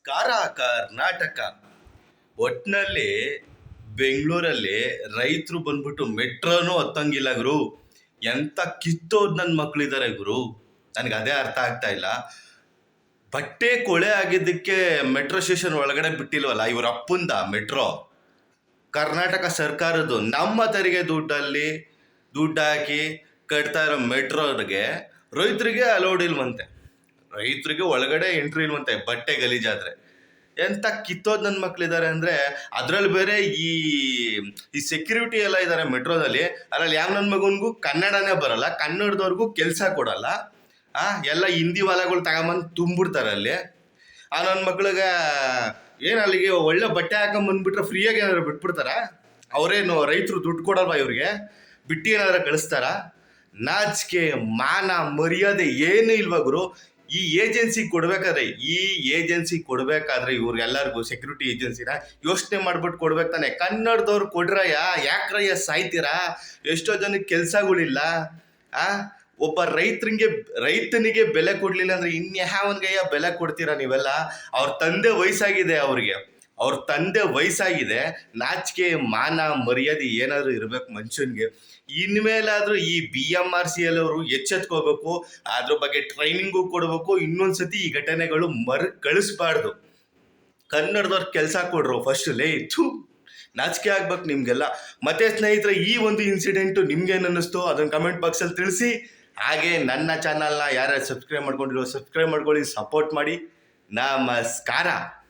ಕರ್ನಾಟಕ ಒಟ್ಟಿನಲ್ಲಿ ಬೆಂಗಳೂರಲ್ಲಿ ರೈತರು ಬಂದ್ಬಿಟ್ಟು ಮೆಟ್ರೋನು ಹತ್ತಂಗಿಲ್ಲ ಗುರು. ಎಂತ ಕಿತ್ತೋದ್ ನನ್ನ ಮಕ್ಳಿದ್ದಾರೆ ಗುರು. ನನಗೆ ಅದೇ ಅರ್ಥ ಆಗ್ತಾ ಇಲ್ಲ. ಬಟ್ಟೆ ಕೊಳೆ ಆಗಿದ್ದಕ್ಕೆ ಮೆಟ್ರೋ ಸ್ಟೇಷನ್ ಒಳಗಡೆ ಬಿಟ್ಟಿಲ್ವಲ್ಲ ಇವ್ರ ಅಪ್ಪಂದ ಮೆಟ್ರೋ. ಕರ್ನಾಟಕ ಸರ್ಕಾರದ್ದು ನಮ್ಮ ತೆರಿಗೆ ದುಡ್ಡು ಹಾಕಿ ಕಟ್ತಾ ಇರೋ ಮೆಟ್ರೋಗೆ ರೈತರಿಗೆ ಅಲೌಡ್ ಇಲ್ವಂತೆ. ರೈತರಿಗೆ ಒಳಗಡೆ ಎಂಟ್ರಿ ಇಲ್ವಂತೆ ಬಟ್ಟೆ ಗಲೀಜಾದ್ರೆ. ಎಂತ ಕಿತ್ತೋದ್ ನನ್ನ ಮಕ್ಳಿದ್ದಾರೆ ಅಂದ್ರೆ, ಅದ್ರಲ್ಲಿ ಬೇರೆ ಈ ಸೆಕ್ಯೂರಿಟಿ ಎಲ್ಲ ಇದ್ದಾರೆ ಮೆಟ್ರೋದಲ್ಲಿ. ಅದ್ರಲ್ಲಿ ಯಾವ ನನ್ನ ಮಗನ್ಗೂ ಕನ್ನಡನೇ ಬರಲ್ಲ, ಕನ್ನಡದವ್ರಿಗೂ ಕೆಲಸ ಕೊಡಲ್ಲ. ಎಲ್ಲ ಹಿಂದಿ ಹೊಲಗಳು ತಗೊಂಬಂದು ತುಂಬಿಡ್ತಾರೆ ಅಲ್ಲಿ. ನನ್ನ ಮಕ್ಳಿಗೆ ಏನು ಅಲ್ಲಿಗೆ ಒಳ್ಳೆ ಬಟ್ಟೆ ಹಾಕೊಂಬಂದ್ಬಿಟ್ರೆ ಫ್ರೀಯಾಗಿ ಏನಾದ್ರು ಬಿಟ್ಬಿಡ್ತಾರ? ಅವರೇನು ರೈತರು ದುಡ್ಡು ಕೊಡಲ್ವಾ ಇವ್ರಿಗೆ? ಬಿಟ್ಟು ಏನಾದ್ರು ಕಳಿಸ್ತಾರ? ನಾಚಿಕೆ ಮಾನ ಮರ್ಯಾದೆ ಏನು ಇಲ್ವಾ ಗುರು? ಈ ಏಜೆನ್ಸಿ ಕೊಡ್ಬೇಕಾದ್ರೆ ಇವ್ರಿಗೆಲ್ಲರಿಗೂ ಸೆಕ್ಯೂರಿಟಿ ಏಜೆನ್ಸಿನ ಯೋಚನೆ ಮಾಡ್ಬಿಟ್ಟು ಕೊಡ್ಬೇಕು ತಾನೆ. ಕನ್ನಡದವ್ರು ಕೊಡ್ರಯ್ಯ, ಯಾಕ್ರಯ್ಯ ಸಾಯ್ತೀರಾ? ಎಷ್ಟೋ ಜನಕ್ಕೆ ಕೆಲ್ಸಗಳಿಲ್ಲ. ಒಬ್ಬ ರೈತನಿಗೆ ಬೆಲೆ ಕೊಡ್ಲಿಲ್ಲ ಅಂದ್ರೆ ಇನ್ಯಾವನ್ಗಯ್ಯ ಬೆಲೆ ಕೊಡ್ತೀರಾ ನೀವೆಲ್ಲ? ಅವ್ರ ತಂದೆ ವಯಸ್ಸಾಗಿದೆ. ನಾಚಿಕೆ ಮಾನ ಮರ್ಯಾದೆ ಏನಾದ್ರು ಇರ್ಬೇಕು ಮನುಷ್ಯನ್ಗೆ. ಇನ್ಮೇಲಾದ್ರೂ ಈ BMRCL ಅವರು ಎಚ್ಚೆತ್ಕೋಬೇಕು, ಅದ್ರ ಬಗ್ಗೆ ಟ್ರೈನಿಂಗು ಕೊಡ್ಬೇಕು. ಇನ್ನೊಂದ್ಸತಿ ಈ ಘಟನೆಗಳು ಕಳಿಸ್ಬಾರ್ದು. ಕನ್ನಡದವ್ರ ಕೆಲಸ ಕೊಡ್ರು ಫಸ್ಟ್. ನಾಚಿಕೆ ಆಗ್ಬೇಕು ನಿಮ್ಗೆಲ್ಲ. ಮತ್ತೆ ಸ್ನೇಹಿತರೆ, ಈ ಒಂದು ಇನ್ಸಿಡೆಂಟು ನಿಮ್ಗೇನು ಅನ್ನಿಸ್ತು ಅದನ್ನ ಕಮೆಂಟ್ ಬಾಕ್ಸಲ್ಲಿ ತಿಳಿಸಿ. ಹಾಗೆ ನನ್ನ ಚಾನಲ್ನ ಯಾರ್ಯಾರು ಸಬ್ಸ್ಕ್ರೈಬ್ ಮಾಡ್ಕೊಂಡಿರೋ ಸಬ್ಸ್ಕ್ರೈಬ್ ಮಾಡ್ಕೊಳ್ಳಿ, ಸಪೋರ್ಟ್ ಮಾಡಿ. ನಮಸ್ಕಾರ.